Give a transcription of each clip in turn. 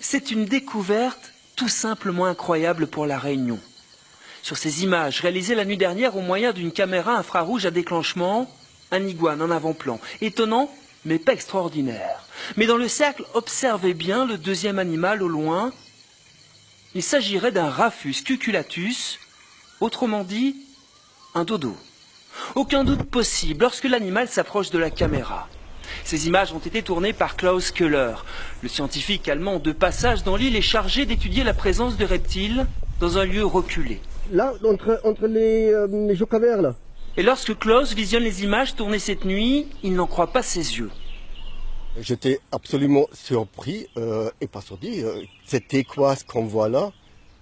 C'est une découverte tout simplement incroyable pour La Réunion. Sur ces images réalisées la nuit dernière au moyen d'une caméra infrarouge à déclenchement, un iguane en avant-plan. Étonnant, mais pas extraordinaire. Mais dans le cercle, observez bien le deuxième animal au loin. Il s'agirait d'un Raphus cuculatus, autrement dit, un dodo. Aucun doute possible lorsque l'animal s'approche de la caméra. Ces images ont été tournées par Klaus Köhler. Le scientifique allemand de passage dans l'île est chargé d'étudier la présence de reptiles dans un lieu reculé. Là, entre les jocavers, là. Et lorsque Klaus visionne les images tournées cette nuit, il n'en croit pas ses yeux. J'étais absolument surpris, ébasourdi. C'était quoi ce qu'on voit là?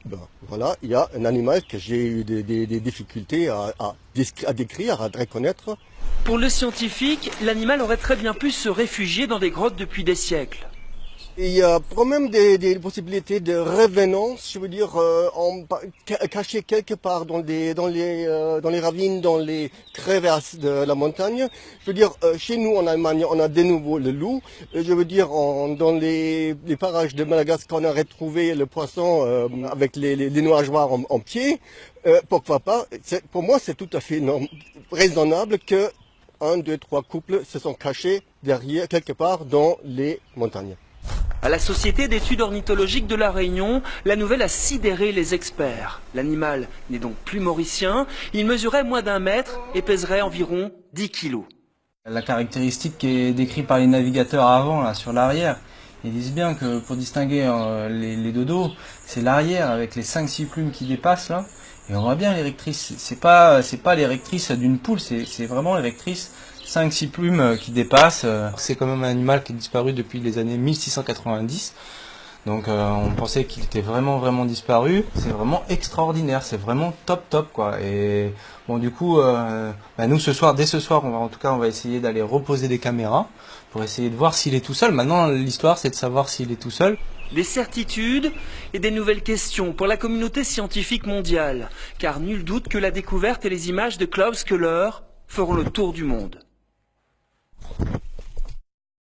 Ben, voilà, il y a un animal que j'ai eu des difficultés à décrire, à reconnaître. Pour le scientifique, l'animal aurait très bien pu se réfugier dans des grottes depuis des siècles. Il y a quand même des possibilités de révenance, je veux dire, cachées quelque part dans les ravines, dans les crevasses de la montagne. Je veux dire, chez nous en Allemagne, on a de nouveau le loup. Je veux dire, dans les parages de Madagascar, on a retrouvé le poisson avec les nageoires en pied. Pourquoi pas? Pour moi, c'est tout à fait raisonnable que 1, 2, 3 couples se sont cachés derrière, quelque part dans les montagnes. À la Société d'études ornithologiques de La Réunion, la nouvelle a sidéré les experts. L'animal n'est donc plus mauricien, il mesurait moins d'1 mètre et pèserait environ 10 kilos. La caractéristique qui est décrite par les navigateurs avant, là, sur l'arrière, ils disent bien que pour distinguer les dodos, c'est l'arrière avec les 5-6 plumes qui dépassent là. Et on voit bien l'érectrice, c'est pas l'érectrice d'une poule, c'est vraiment l'érectrice 5-6 plumes qui dépassent. C'est quand même un animal qui est disparu depuis les années 1690. Donc on pensait qu'il était vraiment disparu. C'est vraiment extraordinaire, c'est vraiment top quoi. Et bon du coup, nous dès ce soir, on va essayer d'aller reposer des caméras pour essayer de voir s'il est tout seul. Maintenant l'histoire c'est de savoir s'il est tout seul. Des certitudes et des nouvelles questions pour la communauté scientifique mondiale, car nul doute que la découverte et les images de Klaus Köhler feront le tour du monde.